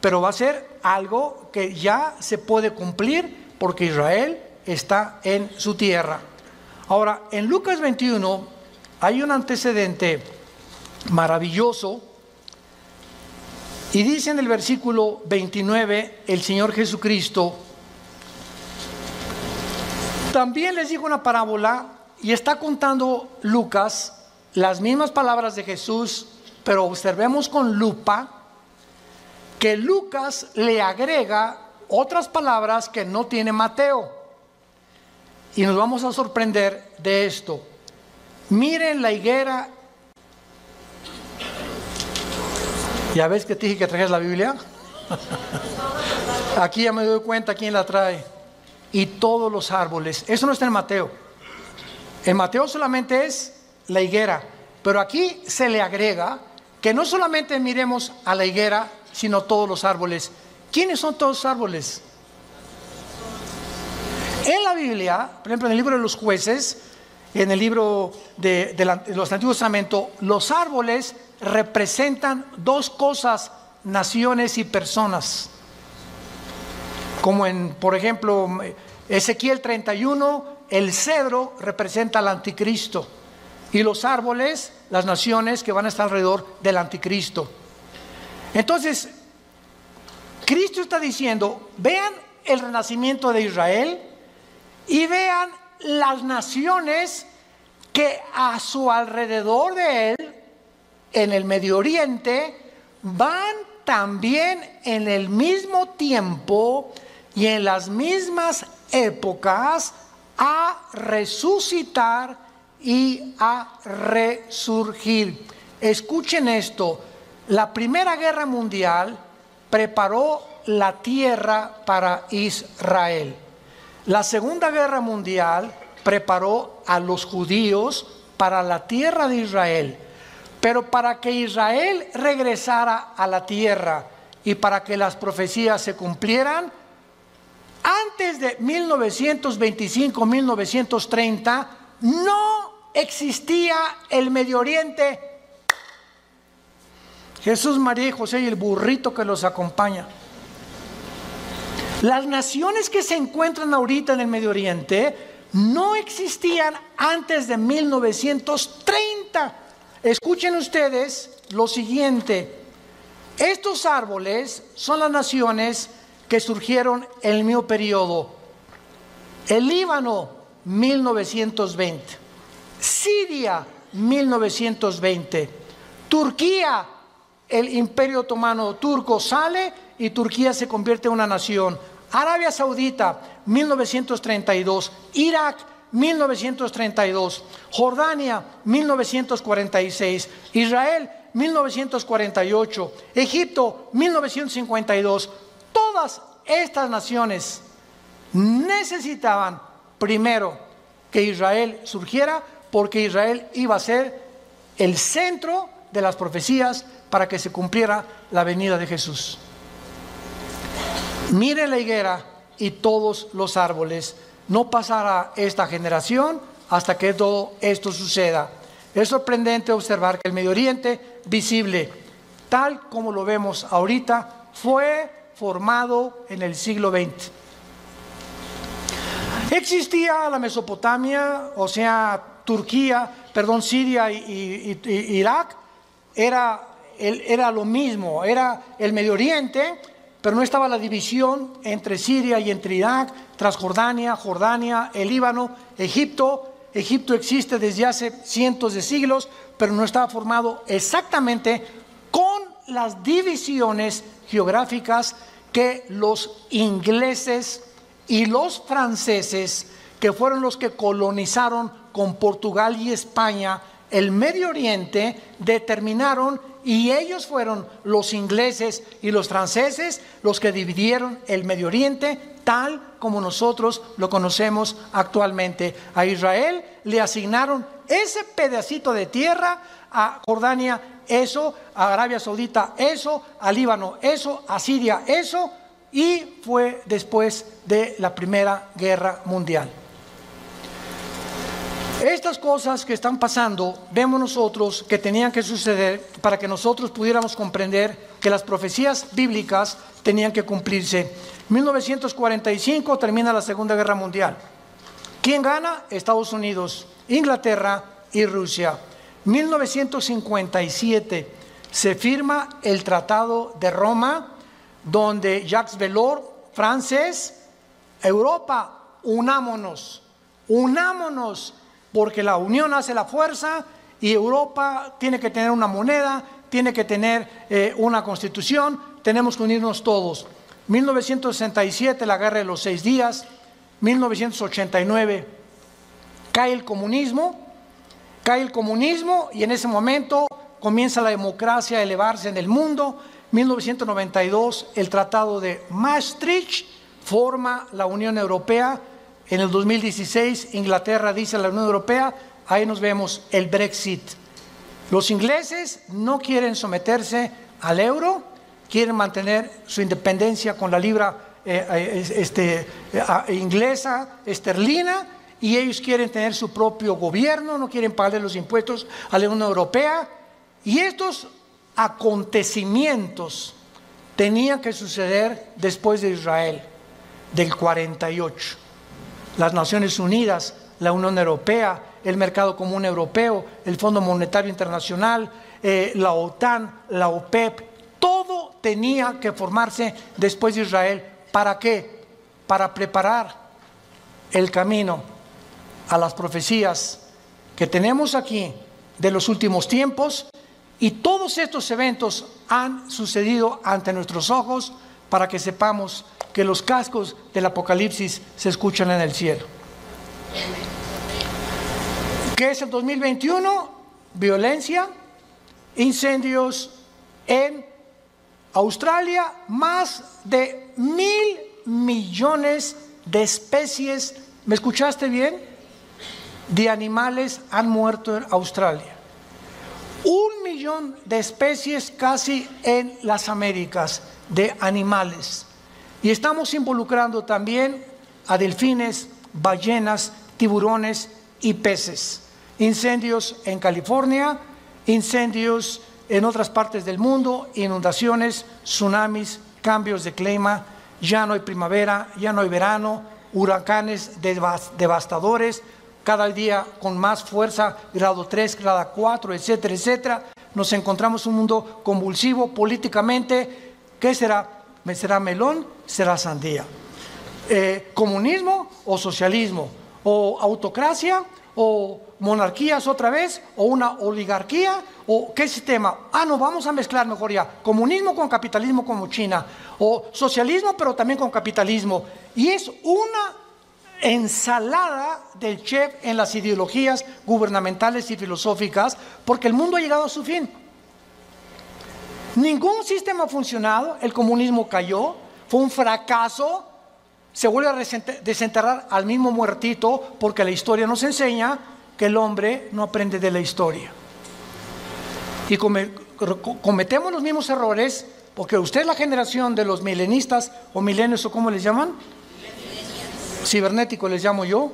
pero va a ser algo que ya se puede cumplir porque Israel está en su tierra. Ahora, en Lucas 21 hay un antecedente maravilloso, y dice en el versículo 29 el Señor Jesucristo: también les dijo una parábola, y está contando Lucas las mismas palabras de Jesús, pero observemos con lupa que Lucas le agrega otras palabras que no tiene Mateo, y nos vamos a sorprender de esto. Miren la higuera. ¿Ya ves que te dije que trajeras la Biblia? Aquí ya me doy cuenta quién la trae. Y todos los árboles. Eso no está en Mateo. En Mateo solamente es la higuera. Pero aquí se le agrega que no solamente miremos a la higuera, sino todos los árboles. ¿Quiénes son todos los árboles? En la Biblia, por ejemplo, en el libro de los jueces, en el libro de los Antiguos Testamentos, los árboles representan dos cosas: naciones y personas. Como en, por ejemplo, Ezequiel 31, el cedro representa al anticristo, y los árboles, las naciones que van a estar alrededor del anticristo. Entonces, Cristo está diciendo: vean el renacimiento de Israel y vean las naciones que a su alrededor de él, en el Medio Oriente, van también en el mismo tiempo y en las mismas épocas a resucitar y a resurgir. Escuchen esto: la Primera Guerra Mundial preparó la tierra para Israel. La Segunda Guerra Mundial preparó a los judíos para la tierra de Israel. Pero para que Israel regresara a la tierra y para que las profecías se cumplieran, antes de 1925-1930 no existía el Medio Oriente. Jesús, María y José y el burrito que los acompaña. Las naciones que se encuentran ahorita en el Medio Oriente no existían antes de 1930. Escuchen ustedes lo siguiente: estos árboles son las naciones que surgieron en el mismo periodo. El Líbano, 1920. Siria, 1920. Turquía, el Imperio Otomano turco sale y Turquía se convierte en una nación. Arabia Saudita, 1932. Irak, 1932, Jordania 1946, Israel 1948, Egipto 1952. Todas estas naciones necesitaban primero que Israel surgiera, porque Israel iba a ser el centro de las profecías para que se cumpliera la venida de Jesús. Mire la higuera y todos los árboles. No pasará esta generación hasta que todo esto suceda. Es sorprendente observar que el Medio Oriente visible, tal como lo vemos ahorita, fue formado en el siglo XX. Existía la Mesopotamia, o sea, Siria y Irak, era lo mismo, era el Medio Oriente, pero no estaba la división entre Siria y entre Irak, Transjordania, Jordania, el Líbano, Egipto. Egipto existe desde hace cientos de siglos, pero no estaba formado exactamente con las divisiones geográficas que los ingleses y los franceses, que fueron los que colonizaron con Portugal y España el Medio Oriente, determinaron, y ellos fueron los ingleses y los franceses los que dividieron el Medio Oriente tal como nosotros lo conocemos actualmente. A Israel le asignaron ese pedacito de tierra, a Jordania eso, a Arabia Saudita eso, a Líbano eso, a Siria eso, y fue después de la Primera Guerra Mundial. Estas cosas que están pasando, vemos nosotros que tenían que suceder para que nosotros pudiéramos comprender que las profecías bíblicas tenían que cumplirse. 1945 termina la Segunda Guerra Mundial. ¿Quién gana? Estados Unidos, Inglaterra y Rusia. 1957 se firma el Tratado de Roma, donde Jacques Delors, francés, Europa, unámonos, porque la unión hace la fuerza, y Europa tiene que tener una moneda, tiene que tener una constitución, tenemos que unirnos todos. 1967, la Guerra de los 6 días. 1989, cae el comunismo, y en ese momento comienza la democracia a elevarse en el mundo. 1992, el Tratado de Maastricht forma la Unión Europea. En el 2016, Inglaterra dice a la Unión Europea, ahí nos vemos el Brexit. Los ingleses no quieren someterse al euro, quieren mantener su independencia con la libra inglesa, esterlina, y ellos quieren tener su propio gobierno, no quieren pagarle los impuestos a la Unión Europea. Y estos acontecimientos tenían que suceder después de Israel, del 48. Las Naciones Unidas, la Unión Europea, el Mercado Común Europeo, el Fondo Monetario Internacional, la OTAN, la OPEP, todo tenía que formarse después de Israel. ¿Para qué? Para preparar el camino a las profecías que tenemos aquí de los últimos tiempos, y todos estos eventos han sucedido ante nuestros ojos para que sepamos que los cascos del Apocalipsis se escuchan en el cielo. ¿Qué es el 2021? Violencia, incendios en Australia, más de 1.000 millones de especies, ¿me escuchaste bien?, de animales han muerto en Australia. 1 millón de especies casi en las Américas de animales. Y estamos involucrando también a delfines, ballenas, tiburones y peces. Incendios en California, incendios en otras partes del mundo, inundaciones, tsunamis, cambios de clima, ya no hay primavera, ya no hay verano, huracanes devastadores, cada día con más fuerza, grado 3, grado 4, etcétera, etcétera. Nos encontramos en un mundo convulsivo políticamente. ¿Qué será? ¿Será melón? ¿Será sandía? ¿Comunismo o socialismo? ¿O autocracia? ¿O monarquías otra vez? ¿O una oligarquía? ¿O qué sistema? No, vamos a mezclar mejor ya. Comunismo con capitalismo como China. O socialismo pero también con capitalismo. Y es una ensalada del chef en las ideologías gubernamentales y filosóficas, porque el mundo ha llegado a su fin. Ningún sistema ha funcionado, el comunismo cayó, fue un fracaso, se vuelve a desenterrar al mismo muertito, porque la historia nos enseña que el hombre no aprende de la historia. Y cometemos los mismos errores, porque usted es la generación de los milenistas o milenios, o ¿cómo les llaman? Cibernéticos les llamo yo,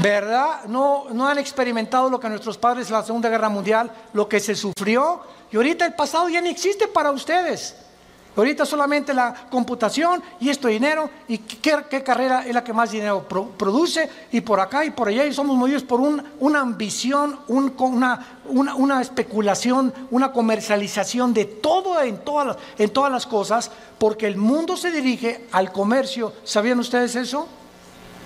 ¿verdad? No han experimentado lo que nuestros padres en la Segunda Guerra Mundial, lo que se sufrió, y ahorita el pasado ya no existe para ustedes. Ahorita solamente la computación y esto dinero, y qué carrera es la que más dinero produce, y por acá y por allá, y somos movidos por una ambición, una especulación, una comercialización de todo en todas las cosas, porque el mundo se dirige al comercio. ¿Sabían ustedes eso?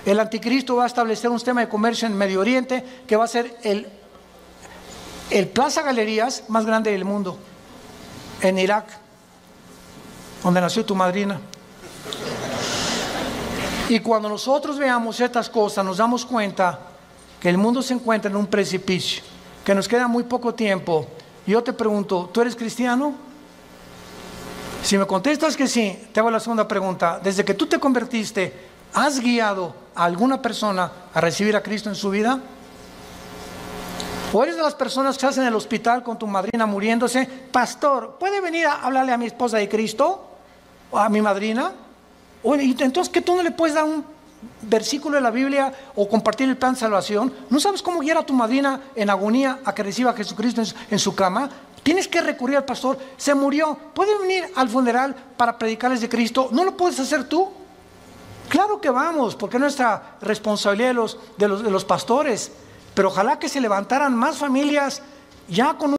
El anticristo va a establecer un sistema de comercio en Medio Oriente que va a ser el Plaza Galerías más grande del mundo, en Irak, donde nació tu madrina. Y cuando nosotros veamos estas cosas, nos damos cuenta que el mundo se encuentra en un precipicio, que nos queda muy poco tiempo. Y yo te pregunto, ¿tú eres cristiano? Si me contestas que sí, te hago la segunda pregunta. Desde que tú te convertiste, ¿has guiado a alguna persona a recibir a Cristo en su vida? ¿O eres de las personas que estás en el hospital con tu madrina muriéndose? Pastor, ¿puede venir a hablarle a mi esposa de Cristo? ¿O a mi madrina? Entonces, ¿qué tú no le puedes dar un versículo de la Biblia o compartir el plan de salvación? ¿No sabes cómo guiar a tu madrina en agonía a que reciba a Jesucristo en su cama? Tienes que recurrir al pastor. Se murió. ¿Puede venir al funeral para predicarles de Cristo? ¿No lo puedes hacer tú? Claro que vamos, porque es nuestra responsabilidad de los pastores. Pero ojalá que se levantaran más familias ya con un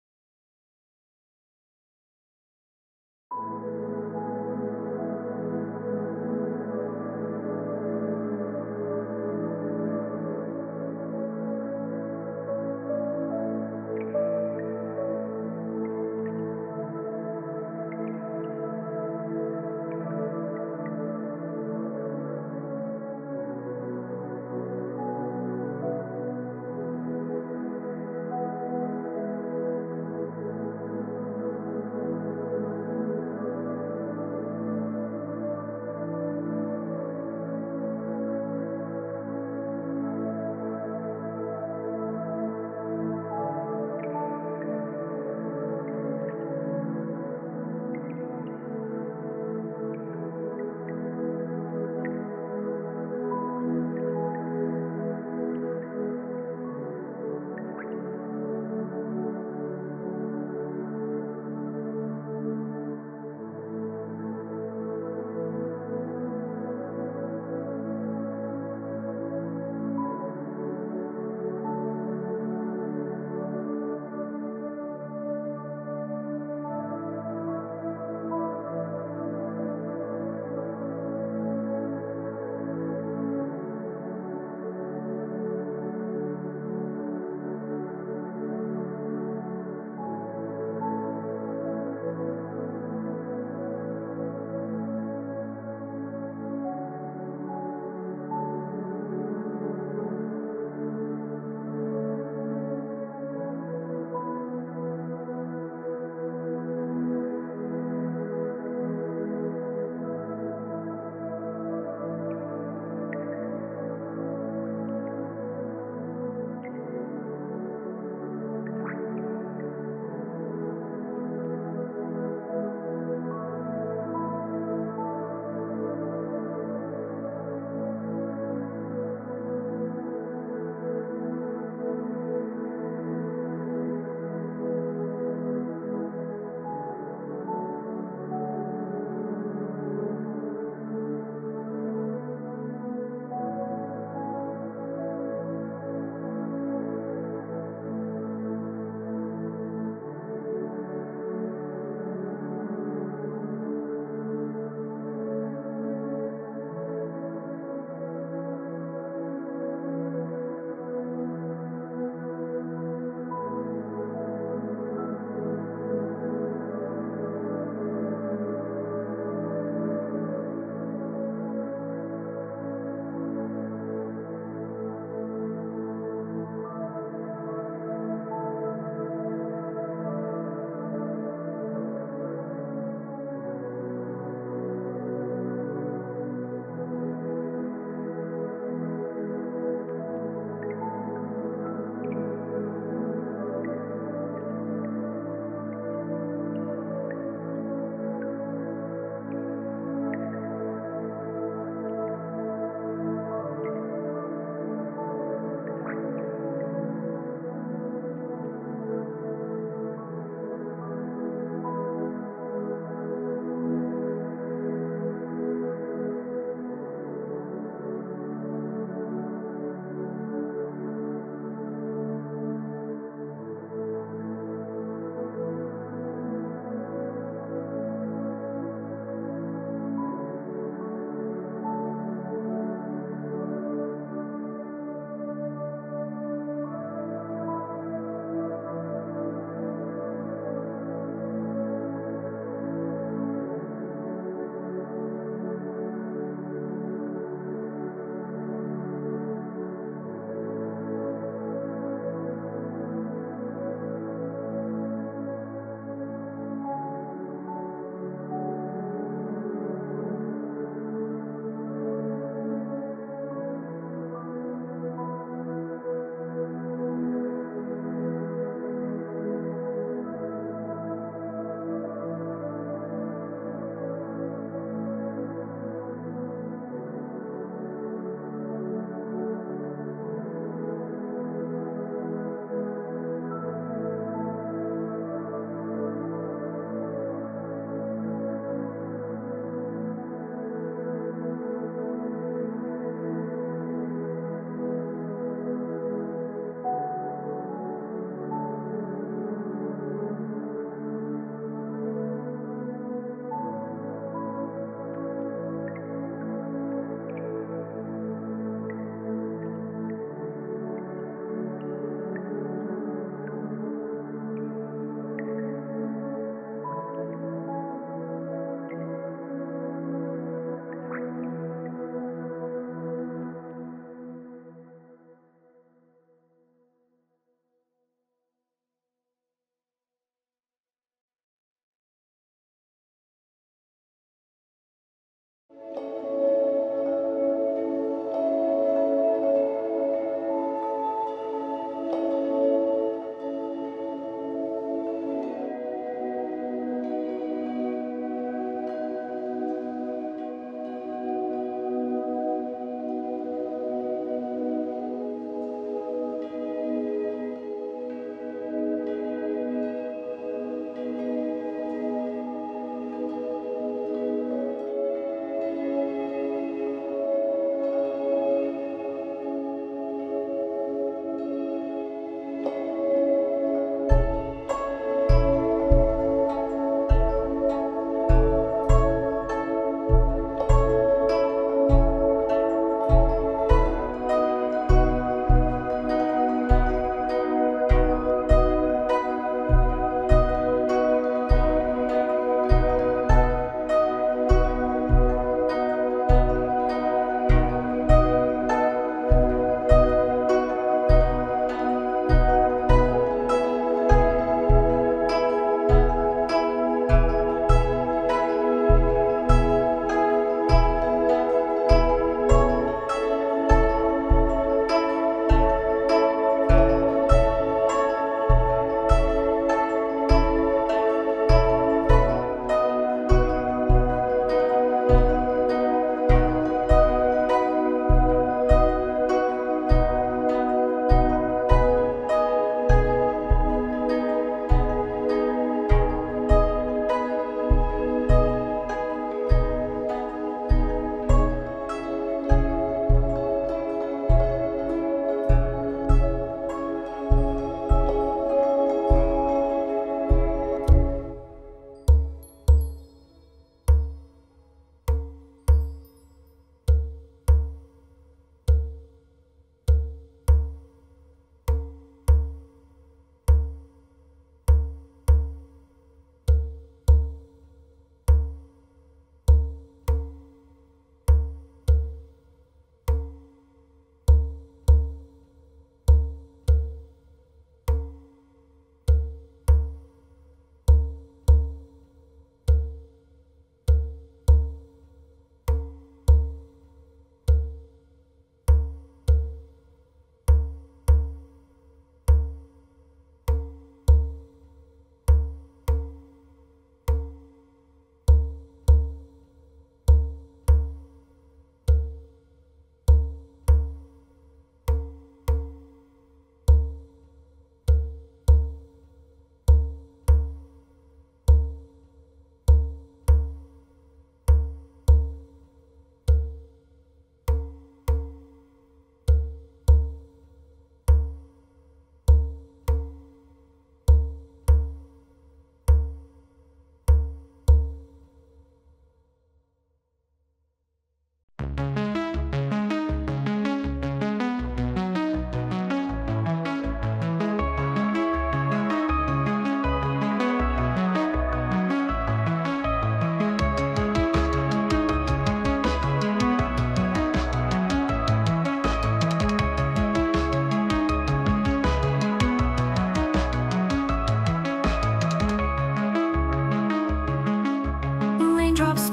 raindrops